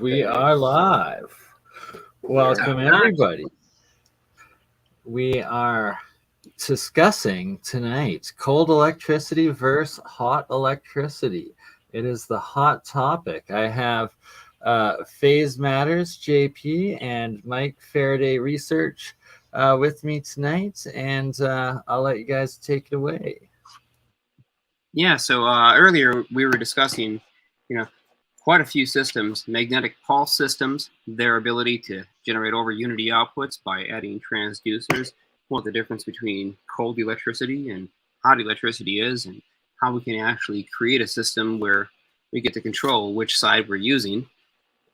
We are live. Welcome, everybody. We are discussing tonight cold electricity versus hot electricity. It is the hot topic. I have Phase Matters, JP, and Mike, Faraday Research, with me tonight, and I'll let you guys take it away. Yeah, so earlier we were discussing, quite a few systems, magnetic pulse systems, their ability to generate over unity outputs by adding transducers, what the difference between cold electricity and hot electricity is, and how we can actually create a system where we get to control which side we're using.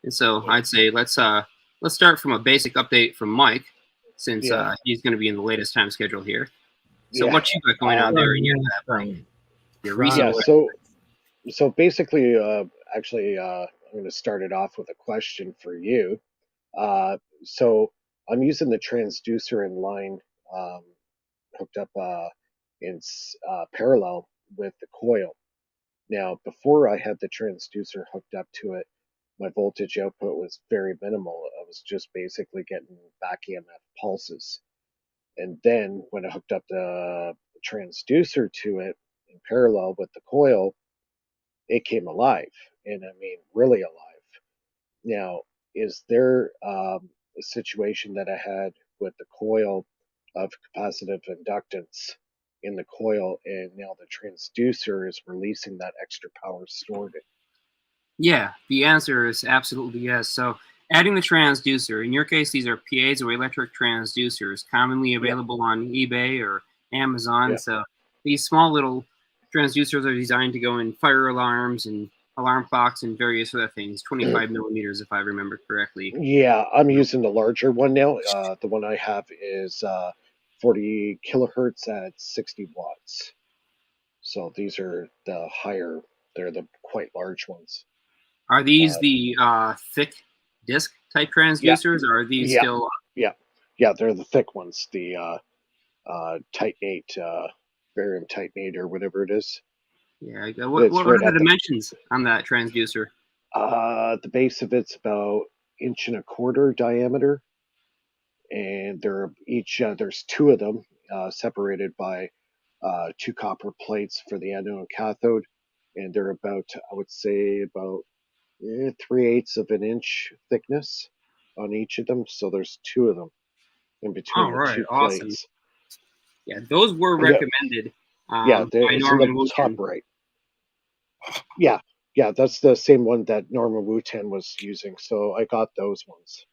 And so I'd say let's start from a basic update from Mike, since he's going to be in the latest time schedule here. So what you got going on there in your recent? So basically, actually, I'm going to start it off with a question for you. So I'm using the transducer in line hooked up in parallel with the coil. Now, before I had the transducer hooked up to it, my voltage output was very minimal. I was just basically getting back EMF pulses. And then when I hooked up the transducer to it in parallel with the coil, it came alive, and I mean really alive. Now, is there a situation that I had with the coil of capacitive inductance in the coil, and now the transducer is releasing that extra power stored in? Yeah, the answer is absolutely yes. So adding the transducer, in your case, these are piezoelectric transducers, commonly available on eBay or Amazon. So these small little transducers are designed to go in fire alarms and alarm clocks and various other things, 25 millimeters, if I remember correctly. Yeah, I'm using the larger one now. The one I have is 40 kilohertz at 60 watts. So these are the higher, they're the quite large ones. Are these the thick disc type transducers, or are these still? Yeah, they're the thick ones, the titanate, barium titanate, or whatever it is. Yeah, what are the dimensions on that transducer? The base of it's about 1.25 inches diameter, and they're each there's two of them separated by 2 copper plates for the anode and cathode, and they're about, I would say, about 3/8 of an inch thickness on each of them. So there's two of them in between the two plates. Yeah, those were recommended. It's in the top right. Yeah, that's the same one that Norman Wu-Tan was using. So I got those ones.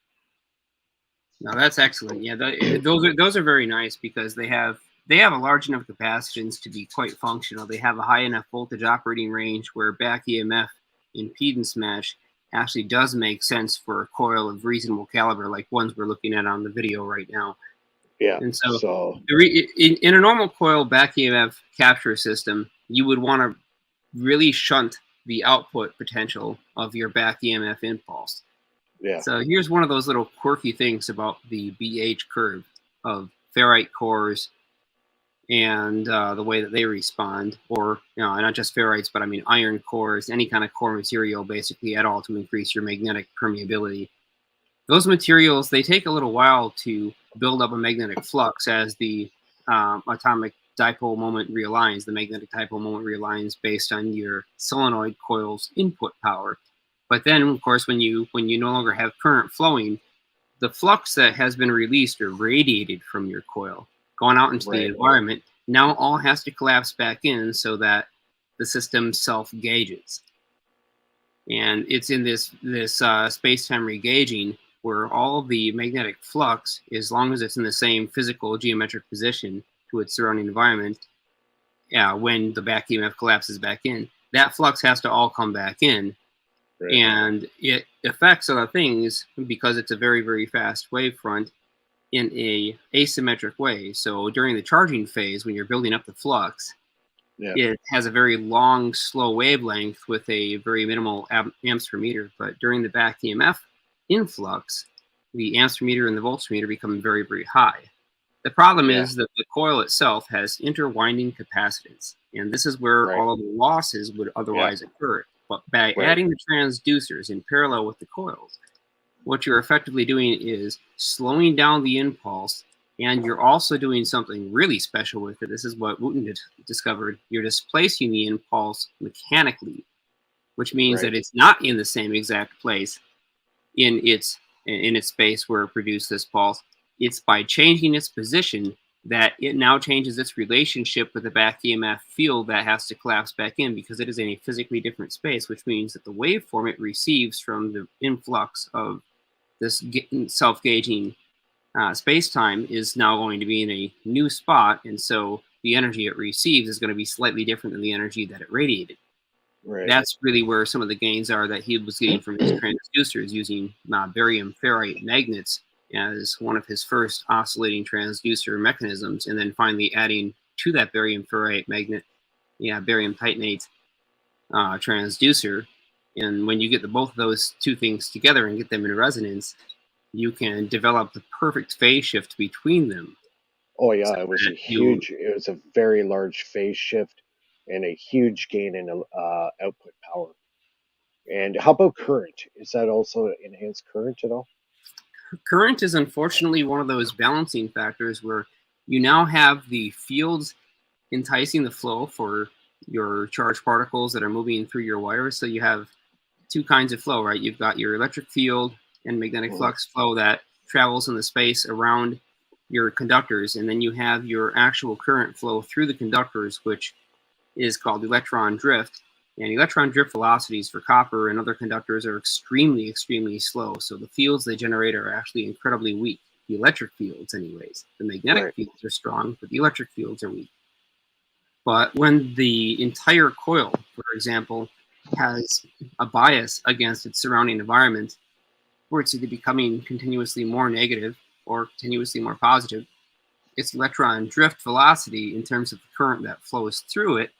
No, that's excellent. Yeah, those are very nice because they have a large enough capacitance to be quite functional. They have a high enough voltage operating range where back EMF impedance match actually does make sense for a coil of reasonable caliber, like ones we're looking at on the video right now. Yeah. And so in a normal coil back EMF capture system, you would want to really shunt the output potential of your back EMF impulse. Yeah. So here's one of those little quirky things about the BH curve of ferrite cores and the way that they respond, or not just ferrites, but I mean iron cores, any kind of core material basically at all to increase your magnetic permeability. Those materials, they take a little while to build up a magnetic flux as the atomic dipole moment realigns. The magnetic dipole moment realigns based on your solenoid coil's input power. But then, of course, when you no longer have current flowing, the flux that has been released or radiated from your coil, going out into the environment, now all has to collapse back in so that the system self-gauges. And it's in this space-time regaging where all of the magnetic flux, as long as it's in the same physical geometric position to its surrounding environment, when the back EMF collapses back in, that flux has to all come back in. Right. And it affects other things because it's a very, very fast wavefront in a asymmetric way. So during the charging phase, when you're building up the flux, it has a very long, slow wavelength with a very minimal amps per meter. But during the back EMF influx, the amps per meter and the volts per meter become very, very high. The problem is that the coil itself has interwinding capacitance, and this is where all of the losses would otherwise occur. But by adding the transducers in parallel with the coils, what you're effectively doing is slowing down the impulse, and you're also doing something really special with it. This is what Wooten discovered. You're displacing the impulse mechanically, which means that it's not in the same exact place in its space where it produced this pulse. It's by changing its position that it now changes its relationship with the back EMF field that has to collapse back in, because it is in a physically different space, which means that the waveform it receives from the influx of this self-gauging space-time is now going to be in a new spot, and so the energy it receives is going to be slightly different than the energy that it radiated. That's really where some of the gains are that he was getting from his transducers, using barium ferrite magnets as one of his first oscillating transducer mechanisms, and then finally adding to that barium ferrite magnet, barium titanate transducer. And when you get both of those two things together and get them in resonance, you can develop the perfect phase shift between them. Oh yeah, it was it was a very large phase shift and a huge gain in output power. And how about current? Is that also enhanced current at all? Current is unfortunately one of those balancing factors where you now have the fields enticing the flow for your charged particles that are moving through your wires. So you have two kinds of flow, right? You've got your electric field and magnetic flux flow that travels in the space around your conductors, and then you have your actual current flow through the conductors, which is called electron drift. And electron drift velocities for copper and other conductors are extremely, extremely slow. So the fields they generate are actually incredibly weak. The electric fields, anyways. The magnetic fields are strong, but the electric fields are weak. But when the entire coil, for example, has a bias against its surrounding environment, where it's either becoming continuously more negative or continuously more positive, its electron drift velocity in terms of the current that flows through it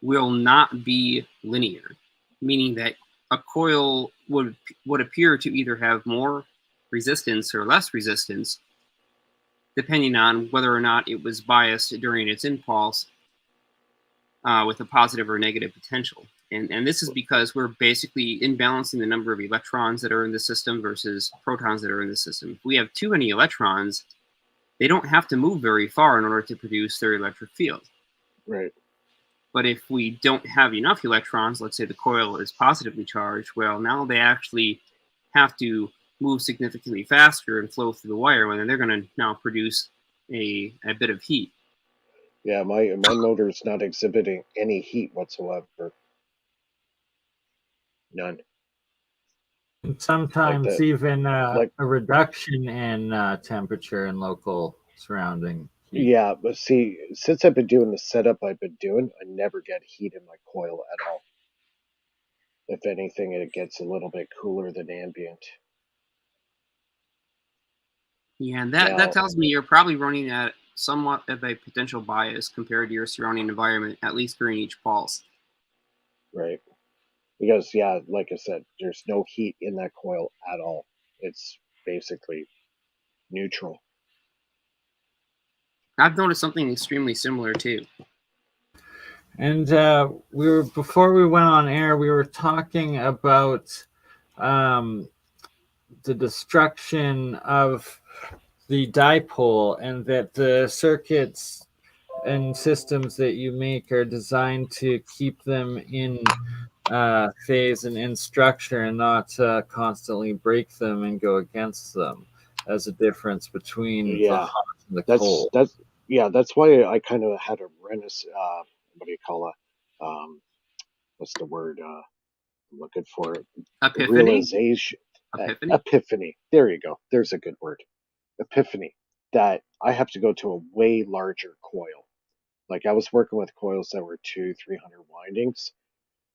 will not be linear, meaning that a coil would appear to either have more resistance or less resistance, depending on whether or not it was biased during its impulse with a positive or negative potential. And this is because we're basically imbalancing the number of electrons that are in the system versus protons that are in the system. If we have too many electrons, they don't have to move very far in order to produce their electric field. But if we don't have enough electrons, let's say the coil is positively charged, well, now they actually have to move significantly faster and flow through the wire, and then they're going to now produce a bit of heat. Yeah, my motor is not exhibiting any heat whatsoever. None. And sometimes even a reduction in temperature and local surrounding heat. Yeah, but see, since I've been doing the setup I've been doing, I never get heat in my coil at all. If anything, it gets a little bit cooler than ambient. Yeah, and that tells me you're probably running at somewhat of a potential bias compared to your surrounding environment, at least during each pulse. Right. Because, yeah, like I said, there's no heat in that coil at all. It's basically neutral. I've noticed something extremely similar, too. And before we went on air, we were talking about the destruction of the dipole, and that the circuits and systems that you make are designed to keep them in phase and in structure, and not constantly break them and go against them, as a difference between the hot and the cold. That's why I kind of had a renaissance. What do you call it? What's the word I'm looking for? Epiphany. Realization. Epiphany. There you go. There's a good word. Epiphany. That I have to go to a way larger coil. Like, I was working with coils that were 200-300 windings.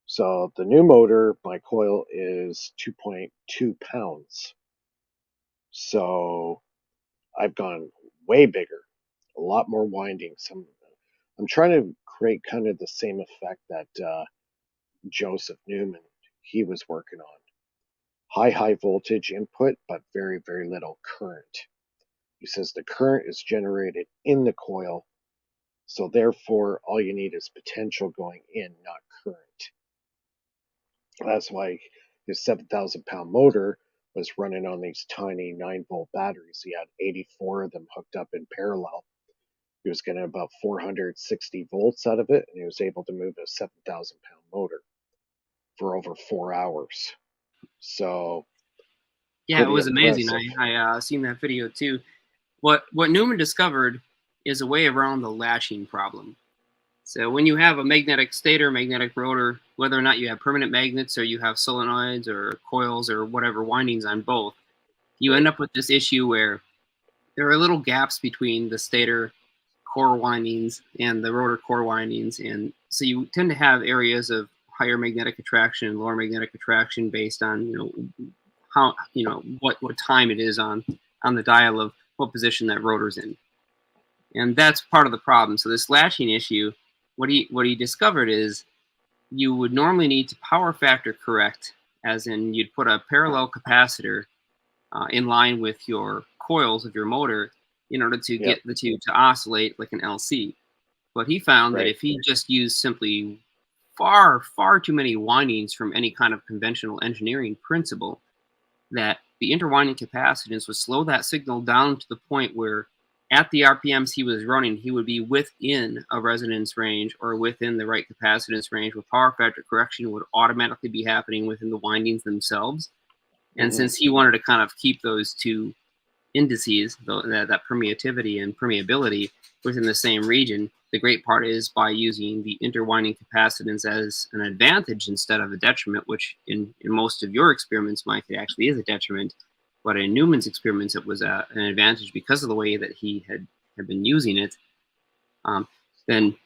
So the new motor, my coil is 2.2 pounds. So I've gone way bigger, a lot more windings. I'm trying to create kind of the same effect that Joseph Newman, he was working on. High voltage input, but very, very little current. He says the current is generated in the coil, so therefore all you need is potential going in, not current. That's why his 7,000-pound motor was running on these tiny 9-volt batteries. He had 84 of them hooked up in parallel. He was getting about 460 volts out of it, and he was able to move a 7,000-pound motor for over 4 hours. So, Yeah, it was impressive. amazing. I seen that video too. What Newman discovered is a way around the latching problem. So when you have a magnetic stator, magnetic rotor, whether or not you have permanent magnets or you have solenoids or coils or whatever windings on both, you end up with this issue where there are little gaps between the stator core windings and the rotor core windings, and so you tend to have areas of higher magnetic attraction and lower magnetic attraction based on how what time it is on the dial of what position that rotor's in, and that's part of the problem. So this latching issue, what he discovered is you would normally need to power factor correct, as in you'd put a parallel capacitor in line with your coils of your motor in order to get the two to oscillate like an LC. But he found that if he just used simply far too many windings from any kind of conventional engineering principle, that the interwinding capacitance would slow that signal down to the point where at the RPMs he was running, he would be within a resonance range or within the right capacitance range, where power factor correction would automatically be happening within the windings themselves. And since he wanted to kind of keep those two indices, that permeativity and permeability, within the same region, the great part is by using the interwinding capacitance as an advantage instead of a detriment, which in most of your experiments, Mike, it actually is a detriment. But in Newman's experiments, it was an advantage because of the way that he had been using it. Then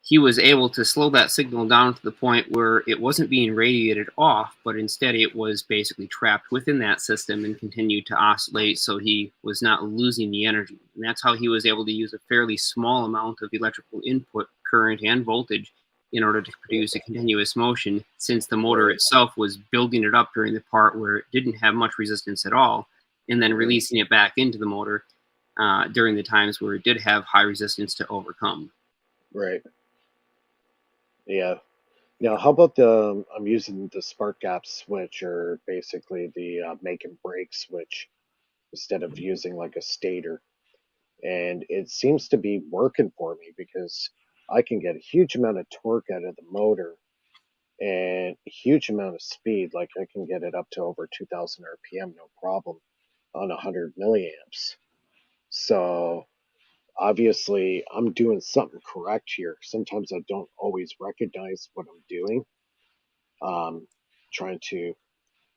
he was able to slow that signal down to the point where it wasn't being radiated off, but instead it was basically trapped within that system and continued to oscillate, so he was not losing the energy. And that's how he was able to use a fairly small amount of electrical input, current and voltage, in order to produce a continuous motion, since the motor itself was building it up during the part where it didn't have much resistance at all, and then releasing it back into the motor during the times where it did have high resistance to overcome. Right. Yeah. Now, how about I'm using the Sparkapp switch, or basically the make and break switch, instead of using like a stator. And it seems to be working for me because I can get a huge amount of torque out of the motor and a huge amount of speed. Like I can get it up to over 2000 RPM, no problem, on 100 milliamps. So obviously I'm doing something correct here. Sometimes I don't always recognize what I'm doing. Trying to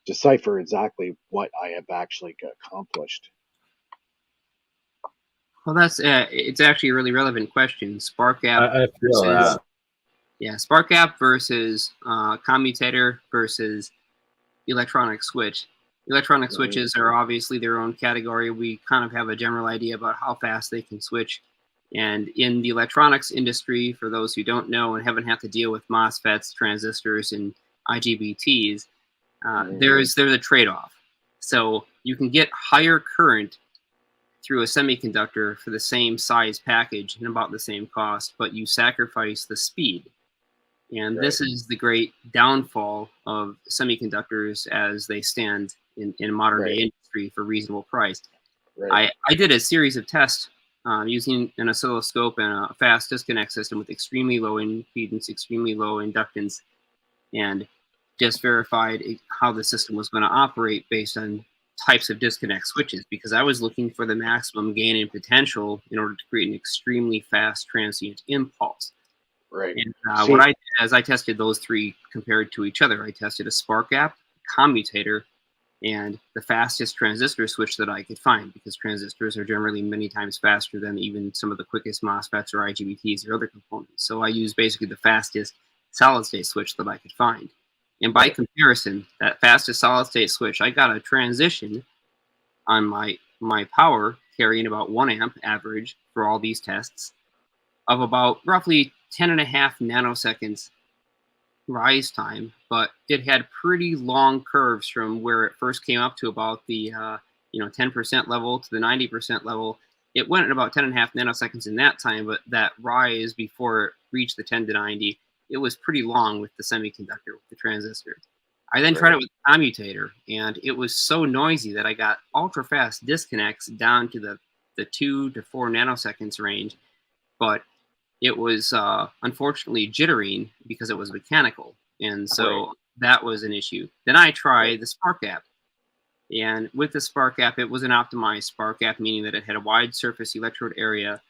decipher exactly what I have actually accomplished. Well, that's it's actually a really relevant question. Sparkapp I feel versus that. Sparkapp versus Commutator versus electronic switch. Electronic switches are obviously their own category. We kind of have a general idea about how fast they can switch. And in the electronics industry, for those who don't know and haven't had to deal with MOSFETs, transistors, and IGBTs, there's a trade-off. So you can get higher current through a semiconductor for the same size package and about the same cost, but you sacrifice the speed. And this is the great downfall of semiconductors as they stand in modern day industry for reasonable price. I did a series of tests using an oscilloscope and a fast disconnect system with extremely low impedance, extremely low inductance, and just verified how the system was going to operate based on types of disconnect switches, because I was looking for the maximum gain in potential in order to create an extremely fast transient impulse. Right. And what I did is I tested those three compared to each other. I tested a Sparkapp, Commutator, and the fastest transistor switch that I could find, because transistors are generally many times faster than even some of the quickest MOSFETs or IGBTs or other components. So I used basically the fastest solid-state switch that I could find. And by comparison, that fastest solid-state switch, I got a transition on my power carrying about 1 amp average for all these tests of about roughly 10.5 nanoseconds rise time, but it had pretty long curves from where it first came up to about the 10% level to the 90% level. It went at about 10.5 nanoseconds in that time, but that rise before it reached the 10 to 90, it was pretty long with the semiconductor, with the transistor. I then tried it with Commutator, and it was so noisy that I got ultra fast disconnects down to the 2 to 4 nanoseconds range, but it was unfortunately jittering because it was mechanical, and so that was an issue. Then I tried the Sparkapp, and with the Sparkapp, it was an optimized Sparkapp, meaning that it had a wide surface electrode area,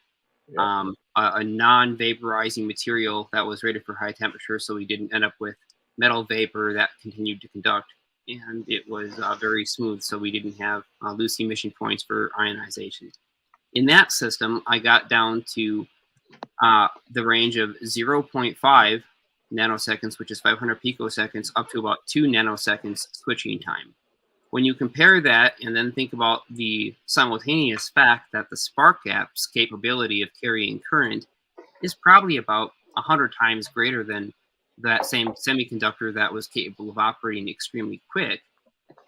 a non-vaporizing material that was rated for high temperature, so we didn't end up with metal vapor that continued to conduct, and it was very smooth, so we didn't have loose emission points for ionization. In that system, I got down to the range of 0.5 nanoseconds, which is 500 picoseconds, up to about 2 nanoseconds switching time. When you compare that and then think about the simultaneous fact that the Sparkapp's capability of carrying current is probably about 100 times greater than that same semiconductor that was capable of operating extremely quick,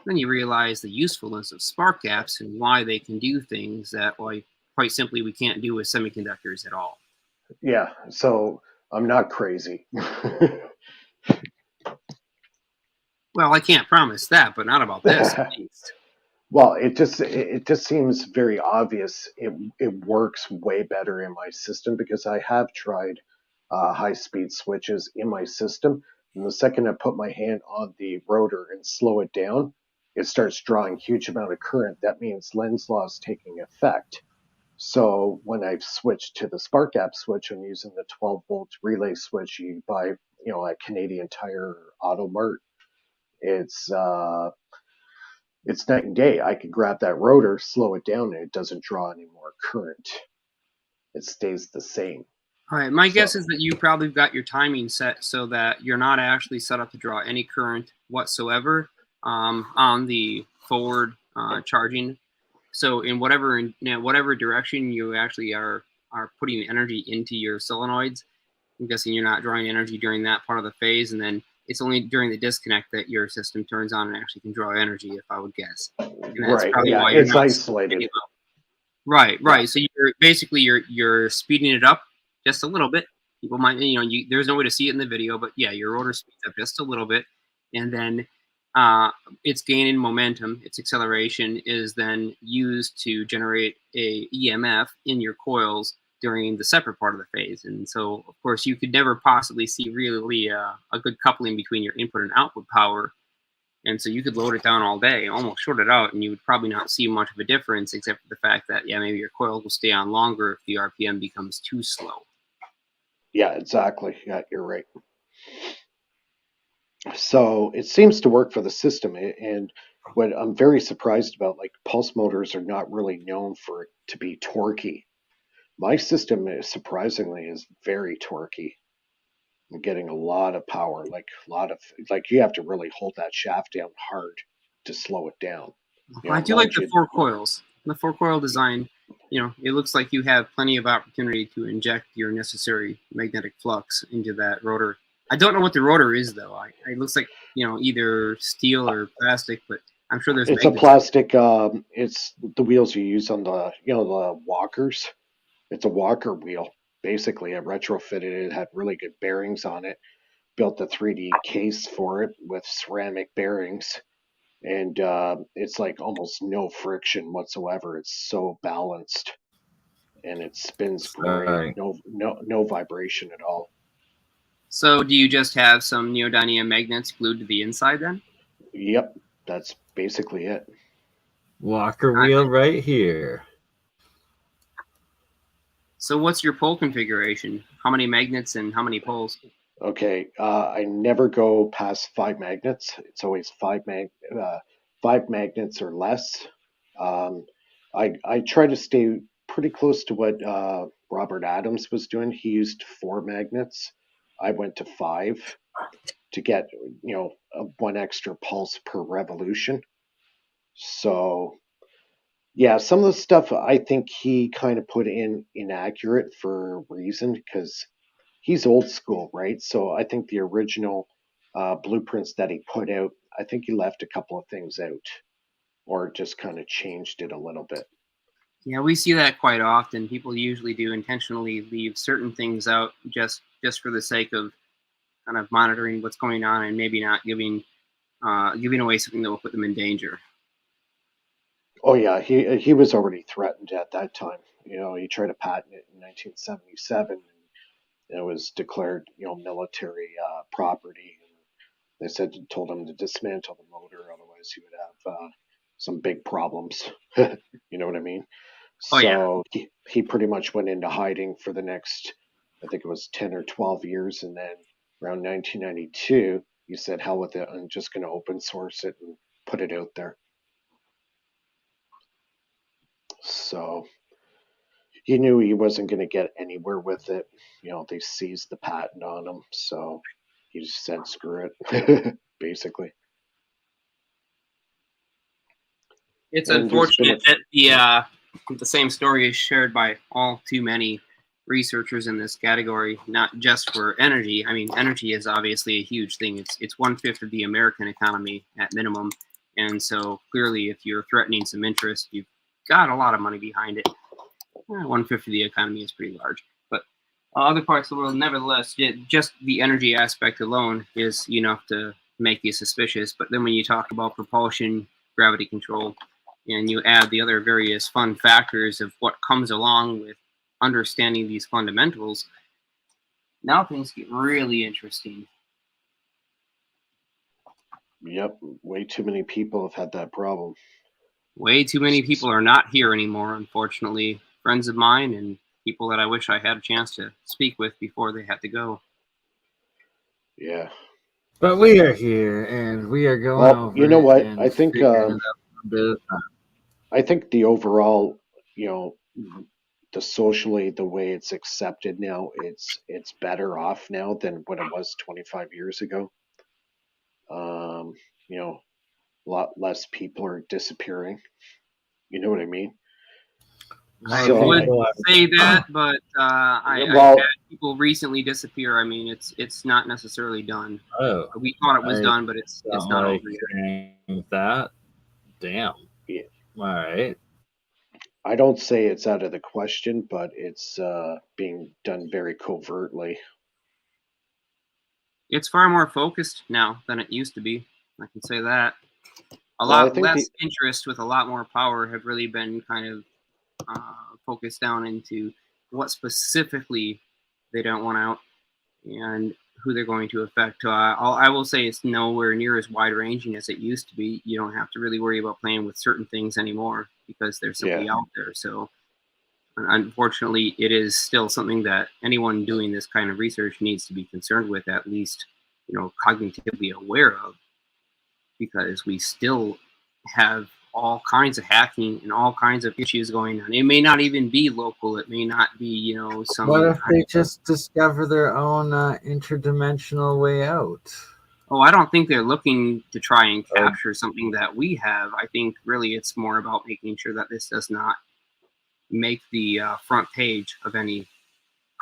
then you realize the usefulness of Sparkapps and why they can do things that, quite simply, we can't do with semiconductors at all. Yeah, so I'm not crazy. Well, I can't promise that, but not about this, at least. Well, it just seems very obvious. It works way better in my system because I have tried high-speed switches in my system, and the second I put my hand on the rotor and slow it down, it starts drawing huge amount of current. That means Lenz's law is taking effect. So when I've switched to the Sparkapp switch, I'm using the 12-volt relay switch you buy, at Canadian Tire or Automart. It's night and day. I could grab that rotor, slow it down, and it doesn't draw any more current. It stays the same. All right. My guess is that you probably got your timing set so that you're not actually set up to draw any current whatsoever on the forward charging. So in whatever direction you actually are putting energy into your solenoids, I'm guessing you're not drawing energy during that part of the phase, and then it's only during the disconnect that your system turns on and actually can draw energy, if I would guess. And that's probably why it's isolated. Right. Yeah. So you're speeding it up just a little bit. People might, there's no way to see it in the video, but yeah, your rotor speeds up just a little bit, and then its gaining momentum, its acceleration is then used to generate a EMF in your coils during the separate part of the phase. And so, of course, you could never possibly see really a good coupling between your input and output power. And so you could load it down all day, almost short it out, and you would probably not see much of a difference, except for the fact that, maybe your coil will stay on longer if the RPM becomes too slow. Yeah, exactly. Yeah, you're right. So it seems to work for the system. And what I'm very surprised about, like, pulse motors are not really known for it to be torquey. My system surprisingly is very torquey. I'm getting a lot of power, like you have to really hold that shaft down hard to slow it down. I do like the 4 coils. The 4 coil design, it looks like you have plenty of opportunity to inject your necessary magnetic flux into that rotor. I don't know what the rotor is, though. It looks like, either steel or plastic, but I'm sure there's It's a plastic. It's the wheels you use on the, the walkers. It's a walker wheel. Basically, I retrofitted it. It had really good bearings on it. Built the 3D case for it with ceramic bearings. And it's like almost no friction whatsoever. It's so balanced. And it spins great. No vibration at all. So do you just have some neodymium magnets glued to the inside then? Yep, that's basically it. Walker wheel right here. So what's your pole configuration? How many magnets and how many poles? Okay, I never go past 5 magnets. It's always 5 magnets or less. I try to stay pretty close to what Robert Adams was doing. He used 4 magnets. I went to 5 to get, 1 extra pulse per revolution. So, yeah, some of the stuff I think he kind of put in inaccurate for a reason, because he's old school, right? So I think the original blueprints that he put out, I think he left a couple of things out or just kind of changed it a little bit. Yeah, we see that quite often. People usually do intentionally leave certain things out just for the sake of kind of monitoring what's going on and maybe not giving giving away something that will put them in danger. Oh yeah, he was already threatened at that time. He tried to patent it in 1977, and it was declared, military property. And they told him to dismantle the motor, otherwise he would have some big problems. You know what I mean? Oh, yeah. So he pretty much went into hiding for the next, I think it was 10 or 12 years, and then around 1992, he said, "Hell with it! I'm just going to open source it and put it out there." So he knew he wasn't going to get anywhere with it. They seized the patent on him, so he just said, "Screw it," basically. It's And there's been unfortunate that the same story is shared by all too many researchers in this category, not just for energy. I mean, energy is obviously a huge thing. It's 1/5 of the American economy at minimum, and so clearly, if you're threatening some interest, you've got a lot of money behind it. 1/5 of the economy is pretty large, but other parts of the world, nevertheless, just the energy aspect alone is enough to make you suspicious. But then when you talk about propulsion, gravity control, and you add the other various fun factors of what comes along with understanding these fundamentals, now things get really interesting. Yep, way too many people have had that problem. Way too many people are not here anymore, unfortunately. Friends of mine and people that I wish I had a chance to speak with before they had to go. Yeah. But we are here, and we are going Well, over you know it what? and I think figuring it out a bit of time. I think the overall, socially, the way it's accepted now, it's better off now than what it was 25 years ago. A lot less people are disappearing. You know what I mean? I So would say that, but I've well, had people recently disappear. I mean, it's not necessarily done. Oh, We thought it was done, but it's not like over yet. that. Damn. yeah, All right. I don't say it's out of the question, but it's being done very covertly. It's far more focused now than it used to be. I can say that. A Well, I lot think less interest with a lot more power have really been kind of focused down into what specifically they don't want out and who they're going to affect. I will say it's nowhere near as wide ranging as it used to be. You don't have to really worry about playing with certain things anymore because they're simply out there. So unfortunately, it is still something that anyone doing this kind of research needs to be concerned with, at least, cognitively aware of, because we still have all kinds of hacking and all kinds of issues going on. It may not even be local. It may not be, some. What if they just discover their own interdimensional way out? Oh, I don't think they're looking to try and capture something that we have. I think really it's more about making sure that this does not make the front page of any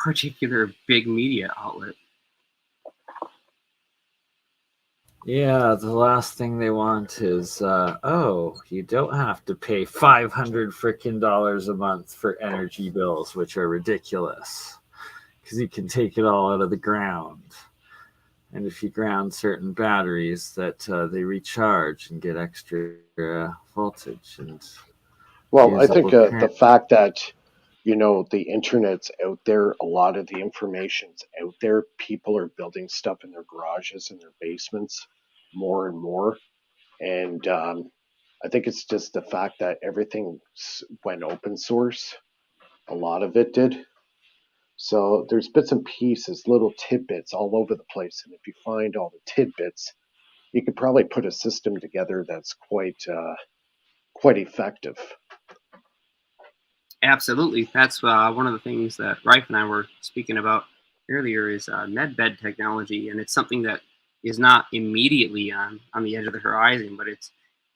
particular big media outlet. Yeah, the last thing they want is, you don't have to pay $500 frickin' a month for energy bills, which are ridiculous, because you can take it all out of the ground. And if you ground certain batteries, that they recharge and get extra voltage. And well, I think the fact that the internet's out there, a lot of the information's out there. People are building stuff in their garages and their basements more and more, and I think it's just the fact that everything went open source. A lot of it did. So there's bits and pieces, little tidbits all over the place, and if you find all the tidbits, you could probably put a system together that's quite effective. Absolutely. That's one of the things that Rife and I were speaking about earlier is Medbed technology, and it's something that is not immediately on the edge of the horizon, but it's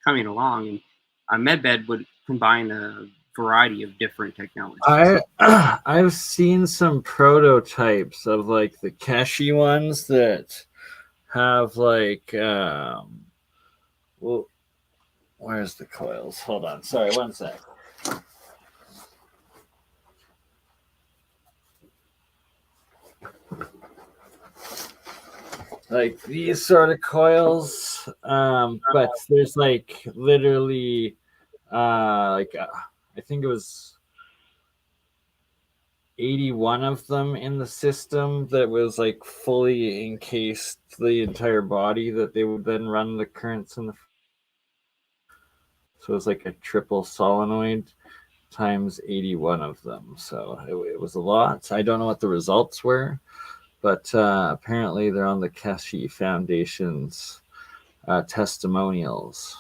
coming along. And Medbed would combine a variety of different technologies. I've seen some prototypes of like the Keshi ones that have like well, where's the coils? Hold on, sorry, one sec. Like these sort of coils. but there's like literally I think it was 81 of them in the system that was like fully encased the entire body that they would then run the currents in the. So it was like a triple solenoid times 81 of them. So it was a lot. I don't know what the results were, but apparently they're on the Keshe Foundation's testimonials.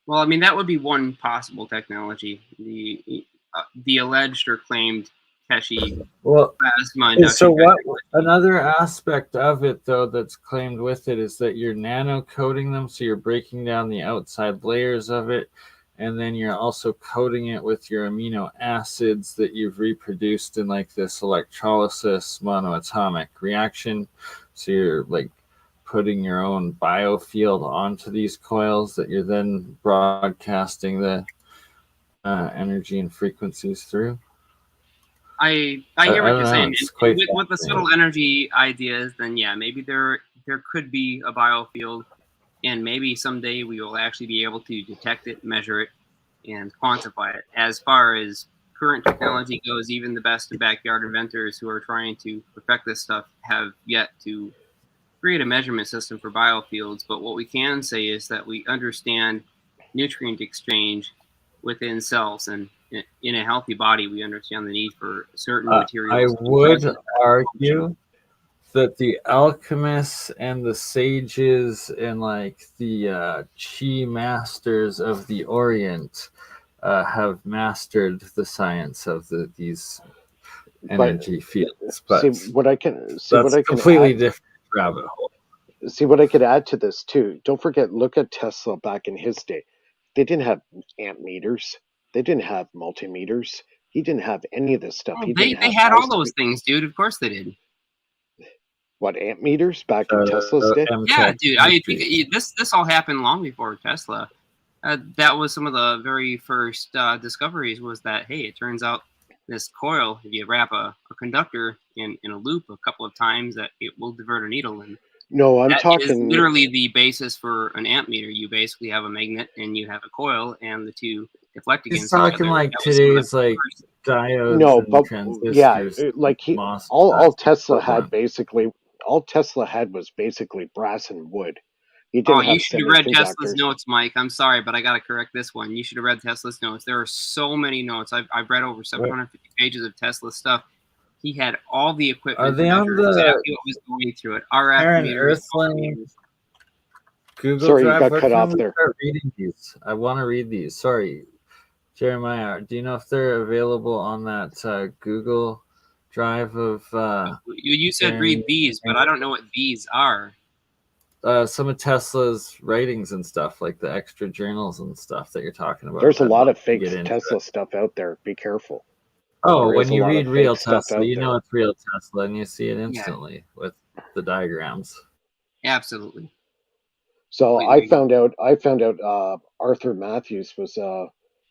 Well, I mean, that would be one possible technology. The alleged or claimed Keshe plasma induction. So what? Another aspect of it, though, that's claimed with it is that you're nano coating them, so you're breaking down the outside layers of it, and then you're also coating it with your amino acids that you've reproduced in like this electrolysis monoatomic reaction. So you're like putting your own biofield onto these coils that you're then broadcasting the energy and frequencies through. I hear what you're saying. With the subtle energy ideas, then yeah, maybe there could be a biofield, and maybe someday we will actually be able to detect it, measure it, and quantify it. As far as current technology goes, even the best of backyard inventors who are trying to perfect this stuff have yet to create a measurement system for biofields. But what we can say is that we understand nutrient exchange within cells, and in a healthy body, we understand the need for certain materials. I would argue that the alchemists and the sages and like the chi masters of the Orient have mastered the science of these energy fields. But see what I can completely different rabbit hole. See what I could add to this too. Don't forget, look at Tesla back in his day. They didn't have amp meters. They didn't have multimeters. He didn't have any of this stuff. Oh, they had all those things, dude. Of course they did. What, amp meters back in Tesla's day? Yeah, dude. I think this all happened long before Tesla. That was some of the very first discoveries. Was that, hey, it turns out this coil, if you wrap a conductor in a loop a couple of times, that it will divert a needle. And no, I'm that talking is literally the basis for an amp meter. You basically have a magnet and you have a coil, and the two deflect against each other. He's talking like today's like diodes and transistors. Yeah, like all Tesla had basically, all Tesla had was basically brass and wood. He didn't have you should have read Tesla's notes, Mike. I'm sorry, but I got to correct this one. You should have read Tesla's notes. There are so many notes. I've read over 750 pages of Tesla stuff. He had all the equipment. Are they on the exactly what was going through it? RF meters. Google Sorry, Drive. you got cut off there. Reading these. I want to read these. Sorry, Jeremiah. Do you know if they're available on that Google Drive of? You said read these, but I don't know what these are. Some of Tesla's writings and stuff, like the extra journals and stuff that you're talking about. There's a lot of fake Tesla stuff out there. Be careful. Oh, when you read real Tesla, you know it's real Tesla, and you see it instantly with the diagrams. Absolutely. So I found out Arthur Matthews was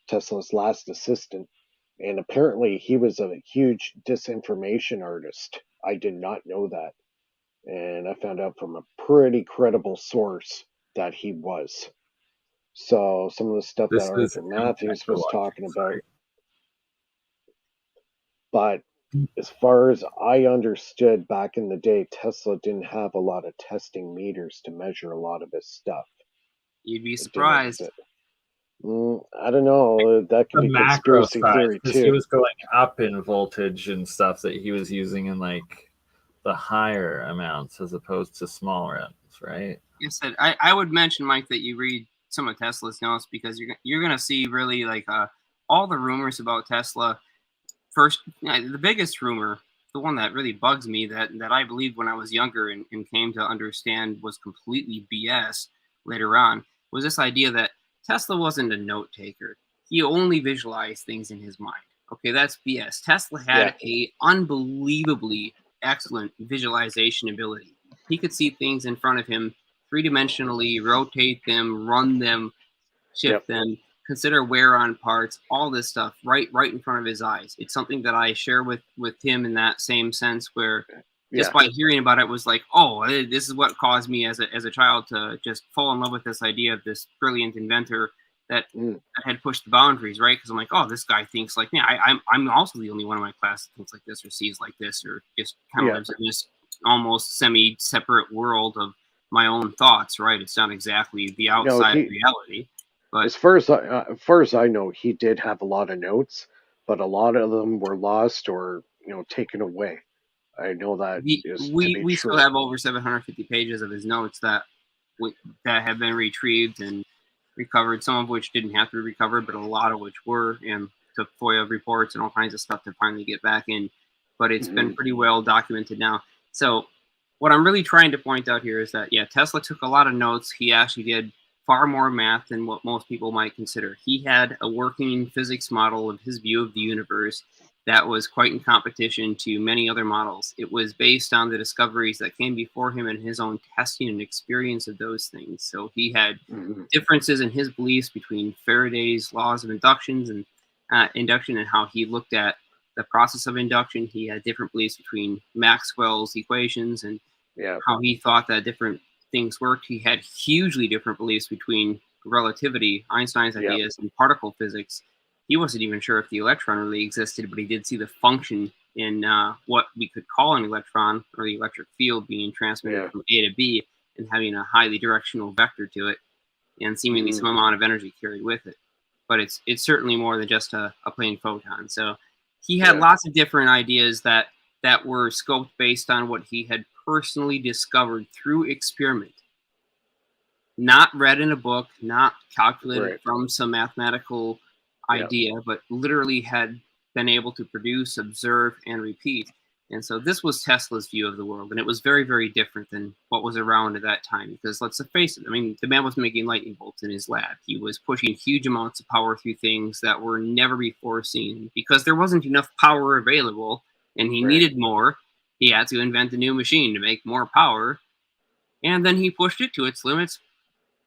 Tesla's last assistant, and apparently he was a huge disinformation artist. I did not know that, and I found out from a pretty credible source that he was. So some of the stuff that Arthur Matthews was talking about. But as far as I understood back in the day, Tesla didn't have a lot of testing meters to measure a lot of his stuff. You'd be surprised. I don't know. That could be conspiracy theory too. He was going up in voltage and stuff that he was using in like the higher amounts as opposed to smaller amounts, right? You said I would mention, Mike, that you read some of Tesla's notes because you're gonna see really like all the rumors about Tesla. First, the biggest rumor, the one that really bugs me, that I believed when I was younger and came to understand was completely BS later on, was this idea that Tesla wasn't a note taker. He only visualized things in his mind. Okay, that's BS. Tesla had a unbelievably excellent visualization ability. He could see things in front of him three-dimensionally, rotate them, run them, shift them, consider wear on parts, all this stuff right in front of his eyes. It's something that I share with him in that same sense where just by hearing about it was like, oh, this is what caused me as a child to just fall in love with this idea of this brilliant inventor that had pushed the boundaries, right? Because I'm like, oh, this guy thinks like me. I'm also the only one in my class that thinks like this or sees like this or just kind of lives in this almost semi-separate world of my own thoughts, right? It's not exactly the outside reality. But as far as I know, he did have a lot of notes, but a lot of them were lost or taken away. I know that we still have over 750 pages of his notes that have been retrieved and recovered, some of which didn't have to be recovered, but a lot of which were, and took FOIA reports and all kinds of stuff to finally get back in. But it's been pretty well documented now. So what I'm really trying to point out here is that, Tesla took a lot of notes. He actually did far more math than what most people might consider. He had a working physics model of his view of the universe that was quite in competition to many other models. It was based on the discoveries that came before him and his own testing and experience of those things. So he had differences in his beliefs between Faraday's laws of induction and how he looked at the process of induction. He had different beliefs between Maxwell's equations and how he thought that different things worked. He had hugely different beliefs between relativity, Einstein's ideas, and particle physics. He wasn't even sure if the electron really existed, but he did see the function in what we could call an electron, or the electric field, being transmitted from A to B and having a highly directional vector to it, and seemingly some amount of energy carried with it. But it's certainly more than just a plain photon. So he had lots of different ideas that were scoped based on what he had personally discovered through experiment. Not read in a book, not calculated from some mathematical idea, but literally had been able to produce, observe, and repeat. And so this was Tesla's view of the world, and it was very, very different than what was around at that time. Because let's face it, I mean, the man was making lightning bolts in his lab. He was pushing huge amounts of power through things that were never before seen. Because there wasn't enough power available, and he needed more, he had to invent a new machine to make more power. And then he pushed it to its limits,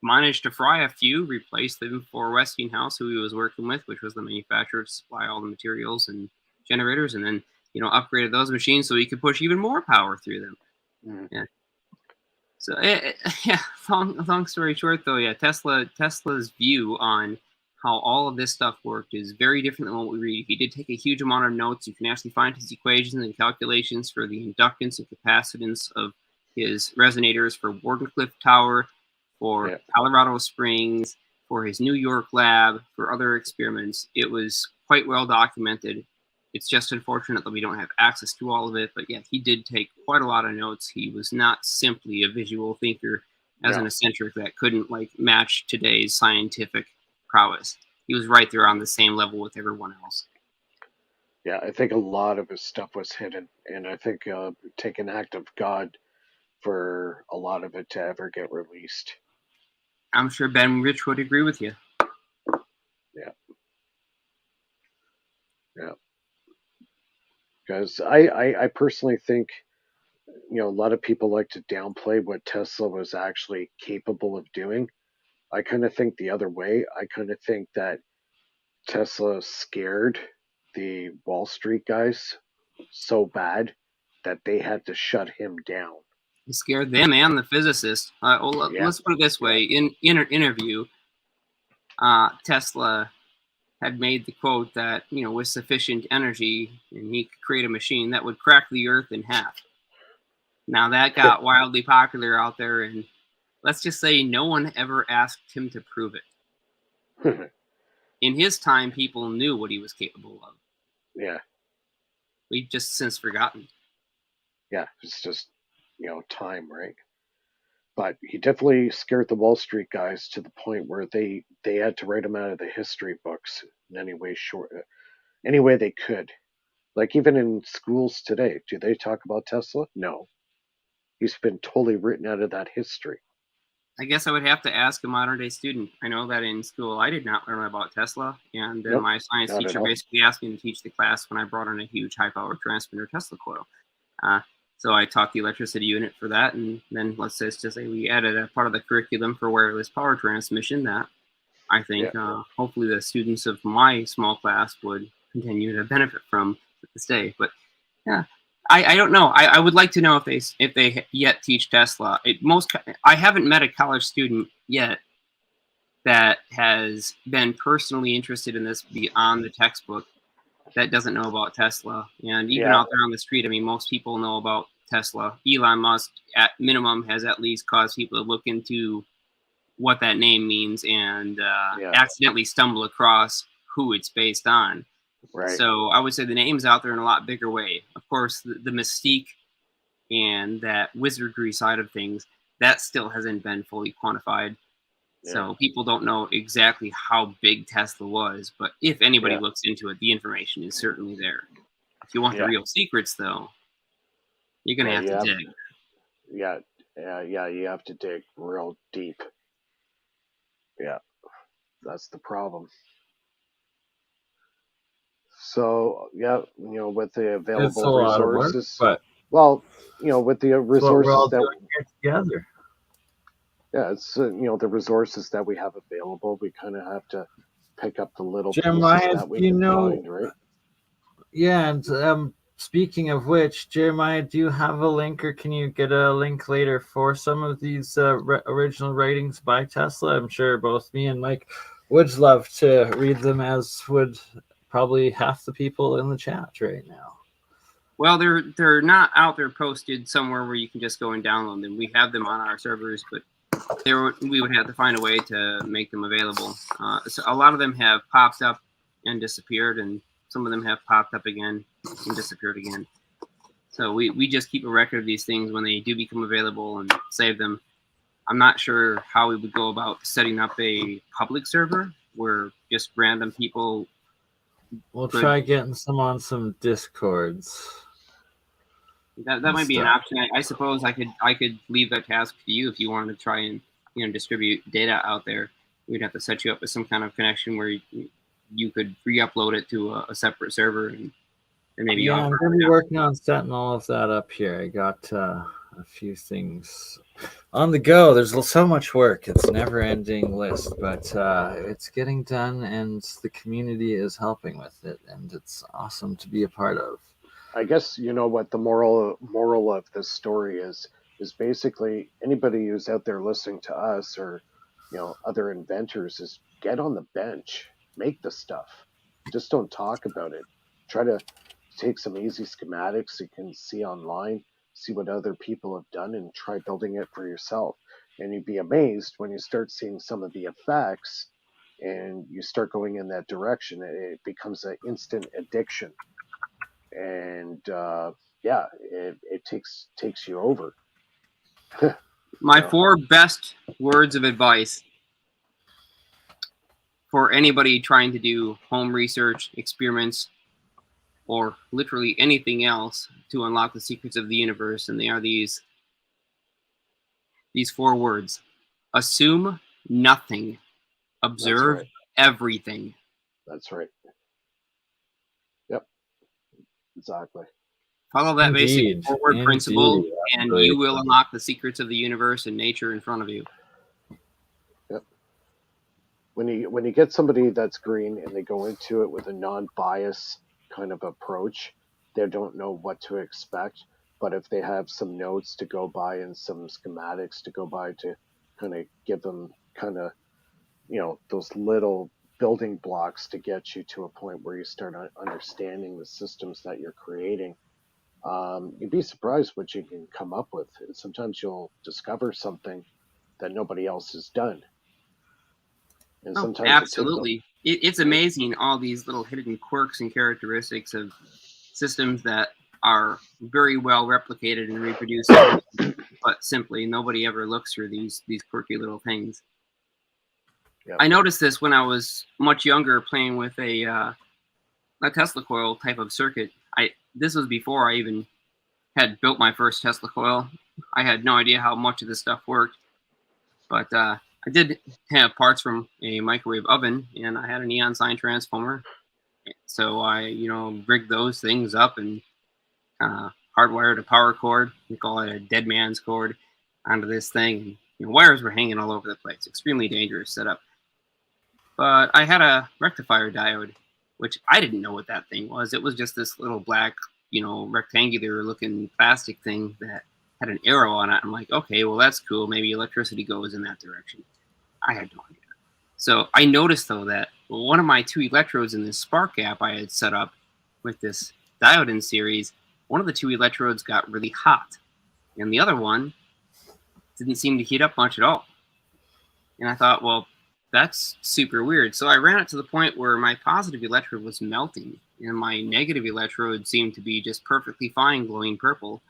managed to fry a few, replaced them for Westinghouse, who he was working with, which was the manufacturer to supply all the materials and generators, and then upgraded those machines so he could push even more power through them. So long story short, though, Tesla's view on how all of this stuff worked is very different than what we read. He did take a huge amount of notes. You can actually find his equations and calculations for the inductance and capacitance of his resonators for Wardenclyffe Tower, for Colorado Springs, for his New York lab, for other experiments. It was quite well documented. It's just unfortunate that we don't have access to all of it. But he did take quite a lot of notes. He was not simply a visual thinker as an eccentric that couldn't match today's scientific prowess. He was right there on the same level with everyone else. Yeah, I think a lot of his stuff was hidden. And I think take an act of God for a lot of it to ever get released. I'm sure Ben Rich would agree with you. Yeah. Because I personally think, a lot of people like to downplay what Tesla was actually capable of doing. I kind of think the other way. I kind of think that Tesla scared the Wall Street guys so bad that they had to shut him down. He scared them and the physicists. Let's put it this way. In an interview, Tesla had made the quote that, with sufficient energy, and he could create a machine that would crack the earth in half. Now, that got wildly popular out there, and let's just say no one ever asked him to prove it. In his time, people knew what he was capable of. Yeah. We've just since forgotten. Yeah, it's just, time, right? But he definitely scared the Wall Street guys to the point where they had to write him out of the history books in any way they could. Like even in schools today, do they talk about Tesla? No. He's been totally written out of that history. I guess I would have to ask a modern day student. I know that in school I did not learn about Tesla, and then my science teacher basically asked me to teach the class when I brought in a huge high power transmitter Tesla coil. So I taught the electricity unit for that, and then let's just say we added a part of the curriculum for wireless power transmission that I think hopefully the students of my small class would continue to benefit from to this day. But I don't know. I would like to know if they yet teach Tesla. I haven't met a college student yet that has been personally interested in this beyond the textbook that doesn't know about Tesla. And even out there on the street, I mean, most people know about Tesla. Elon Musk, at minimum, has at least caused people to look into what that name means and accidentally stumble across who it's based on. Right. So I would say the name's out there in a lot bigger way. Of course, the mystique and that wizardry side of things, that still hasn't been fully quantified. Yeah. So people don't know exactly how big Tesla was, but if anybody looks into it, the information is certainly there. If you want the real secrets, though, you're going to have to dig. Yeah, you have to dig real deep. Yeah, that's the problem. So, with the available resources, work, with the resources that we're together. Yeah, it's the resources that we have available. We kind of have to pick up the little Jeremiah, pieces that we can find, right? Yeah, and speaking of which, Jeremiah, do you have a link, or can you get a link later for some of these original writings by Tesla? I'm sure both me and Mike would love to read them, as would probably half the people in the chat right now. Well, they're not out there posted somewhere where you can just go and download them. We have them on our servers, but we would have to find a way to make them available. So a lot of them have popped up and disappeared, and some of them have popped up again and disappeared again. So we just keep a record of these things when they do become available and save them. I'm not sure how we would go about setting up a public server where just random people. We'll try getting some on some Discords. That might be an option. I suppose I could leave that task to you if you wanted to try and distribute data out there. We'd have to set you up with some kind of connection where you could re-upload it to a separate server and maybe. Yeah, I'm going to be working on setting all of that up here. I got a few things on the go. There's so much work. It's a never-ending list, but it's getting done, and the community is helping with it, and it's awesome to be a part of. I guess what the moral of this story is basically anybody who's out there listening to us or other inventors is get on the bench, make the stuff. Just don't talk about it. Try to take some easy schematics you can see online, see what other people have done, and try building it for yourself. And you'd be amazed when you start seeing some of the effects and you start going in that direction. It becomes an instant addiction. And it takes you over. My 4 best words of advice for anybody trying to do home research, experiments, or literally anything else to unlock the secrets of the universe, and they are these 4 words: assume nothing, observe everything. That's right. Yep. Exactly. Follow that basic 4-word principle, and you will unlock the secrets of the universe and nature in front of you. Yep. When you get somebody that's green and they go into it with a non-bias kind of approach, they don't know what to expect. But if they have some notes to go by and some schematics to go by to kind of give them kind of those little building blocks to get you to a point where you start understanding the systems that you're creating, you'd be surprised what you can come up with. And sometimes you'll discover something that nobody else has done. And sometimes absolutely. It's amazing, all these little hidden quirks and characteristics of systems that are very well replicated and reproduced, but simply nobody ever looks through these quirky little things. Yep. I noticed this when I was much younger, playing with a Tesla coil type of circuit. This was before I even had built my first Tesla coil. I had no idea how much of this stuff worked, but I did have parts from a microwave oven, and I had a neon sign transformer. So I, rigged those things up and hardwired a power cord. We call it a dead man's cord onto this thing. Wires were hanging all over the place. Extremely dangerous setup. But I had a rectifier diode, which I didn't know what that thing was. It was just this little black rectangular looking plastic thing that had an arrow on it. I'm like, okay, well, that's cool. Maybe electricity goes in that direction. I had no idea. So I noticed, though, that one of my 2 electrodes in this Sparkapp I had set up with this diode in series, one of the 2 electrodes got really hot, and the other one didn't seem to heat up much at all. And I thought, well, that's super weird. So I ran it to the point where my positive electrode was melting, and my negative electrode seemed to be just perfectly fine, glowing purple.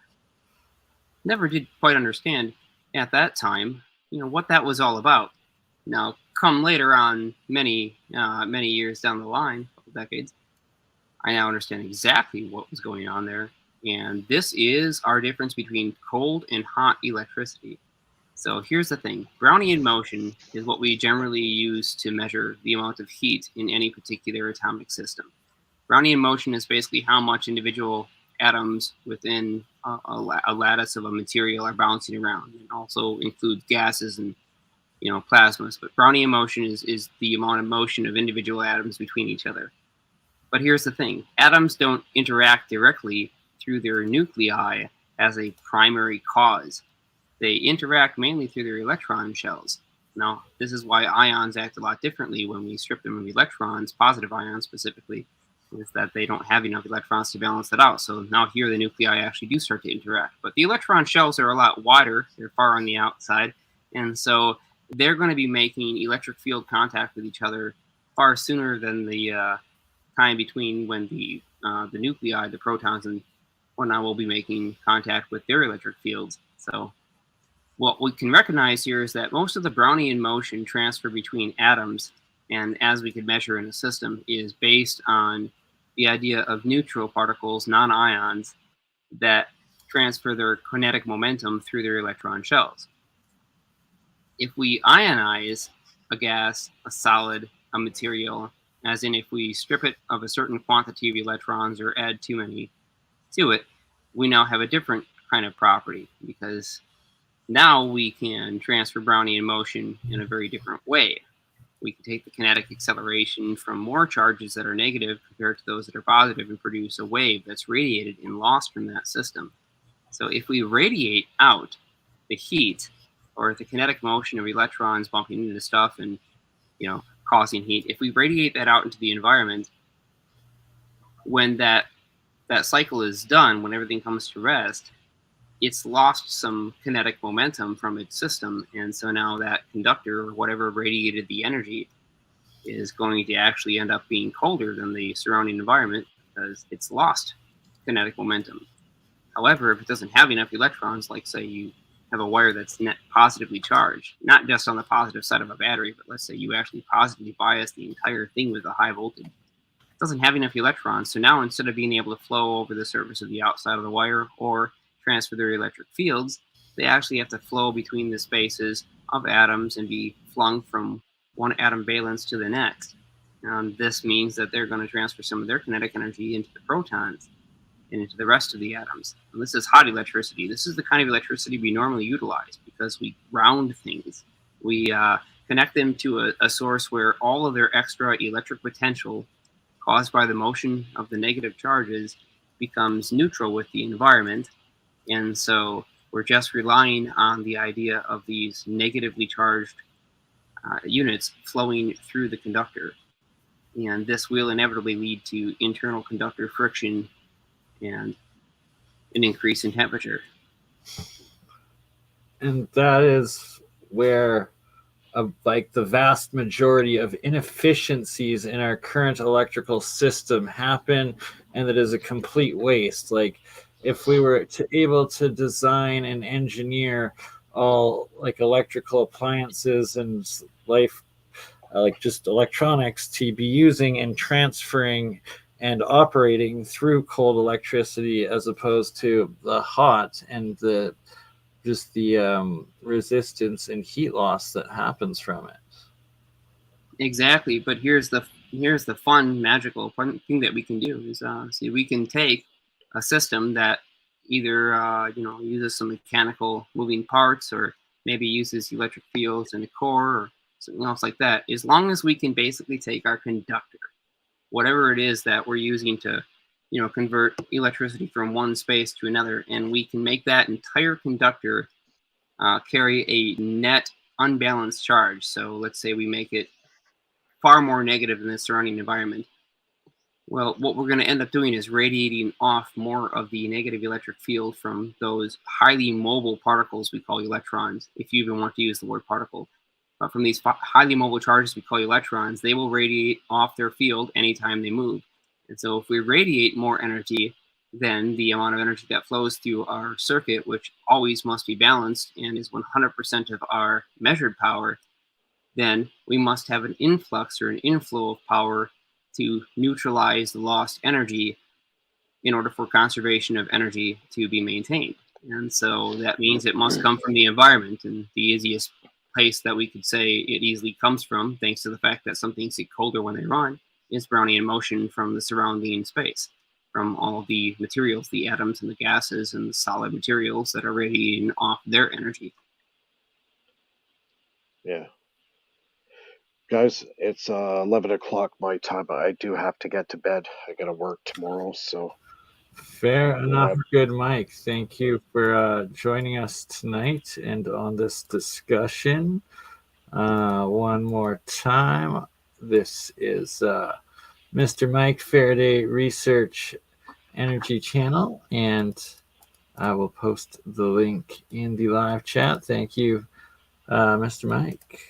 Never did quite understand at that time, what that was all about. Now, come later on, many years down the line, a couple decades, I now understand exactly what was going on there. And this is our difference between cold and hot electricity. So here's the thing. Brownian motion is what we generally use to measure the amount of heat in any particular atomic system. Brownian motion is basically how much individual atoms within a lattice of a material are bouncing around. It also includes gases and plasmas. But Brownian motion is the amount of motion of individual atoms between each other. But here's the thing. Atoms don't interact directly through their nuclei as a primary cause. They interact mainly through their electron shells. Now, this is why ions act a lot differently when we strip them of electrons, positive ions specifically, is that they don't have enough electrons to balance that out. So now here the nuclei actually do start to interact. But the electron shells are a lot wider. They're far on the outside. And so they're going to be making electric field contact with each other far sooner than the time between when the nuclei, the protons and whatnot, will be making contact with their electric fields. So what we can recognize here is that most of the Brownian motion transfer between atoms, and as we could measure in a system, is based on the idea of neutral particles, non-ions, that transfer their kinetic momentum through their electron shells. If we ionize a gas, a solid, a material, as in if we strip it of a certain quantity of electrons or add too many to it, we now have a different kind of property, because now we can transfer Brownian motion in a very different way. We can take the kinetic acceleration from more charges that are negative compared to those that are positive and produce a wave that's radiated and lost from that system. So if we radiate out the heat or the kinetic motion of electrons bumping into stuff and causing heat, if we radiate that out into the environment, when that cycle is done, when everything comes to rest, it's lost some kinetic momentum from its system, and so now that conductor, or whatever radiated the energy, is going to actually end up being colder than the surrounding environment because it's lost kinetic momentum. However, if it doesn't have enough electrons, like say you have a wire that's net positively charged, not just on the positive side of a battery, but let's say you actually positively bias the entire thing with a high voltage, it doesn't have enough electrons, so now instead of being able to flow over the surface of the outside of the wire or transfer their electric fields, they actually have to flow between the spaces of atoms and be flung from one atom valence to the next. This means that they're going to transfer some of their kinetic energy into the protons and into the rest of the atoms. And this is hot electricity. This is the kind of electricity we normally utilize because we ground things. We connect them to a source where all of their extra electric potential caused by the motion of the negative charges becomes neutral with the environment. And so we're just relying on the idea of these negatively charged units flowing through the conductor. And this will inevitably lead to internal conductor friction and an increase in temperature. And that is where like the vast majority of inefficiencies in our current electrical system happen, and that is a complete waste. Like if we were able to design and engineer all like electrical appliances and life, like just electronics, to be using and transferring and operating through cold electricity as opposed to the hot and the resistance and heat loss that happens from it. Exactly, but here's the fun, magical thing that we can do is see, we can take a system that either uses some mechanical moving parts or maybe uses electric fields in a core or something else like that. As long as we can basically take our conductor, whatever it is that we're using to convert electricity from one space to another, and we can make that entire conductor carry a net unbalanced charge. So let's say we make it far more negative than the surrounding environment. Well, what we're going to end up doing is radiating off more of the negative electric field from those highly mobile particles we call electrons, if you even want to use the word particle. But from these highly mobile charges we call electrons, they will radiate off their field anytime they move. And so if we radiate more energy than the amount of energy that flows through our circuit, which always must be balanced and is 100% of our measured power, then we must have an influx or an inflow of power to neutralize the lost energy in order for conservation of energy to be maintained. And so that means it must come from the environment. And the easiest place that we could say it easily comes from, thanks to the fact that some things get colder when they run, is Brownian motion from the surrounding space, from all of the materials, the atoms and the gases and the solid materials that are radiating off their energy. Yeah. Guys, it's 11 o'clock my time. I do have to get to bed. I got to work tomorrow, so. Fair enough. Good, Mike. Thank you for joining us tonight and on this discussion. One more time, this is Mr. Mike, Faraday Research Energy Channel, and I will post the link in the live chat. Thank you, Mr. Mike.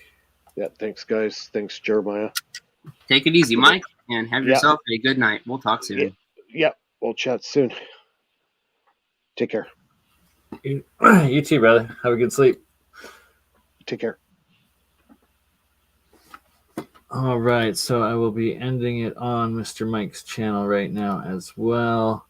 Yeah, thanks, guys. Thanks, Jeremiah. Take it easy, Mike, and have yourself a good night. We'll talk soon. Yeah, we'll chat soon. Take care. You too, brother. Have a good sleep. Take care. All right, so I will be ending it on Mr. Mike's channel right now as well.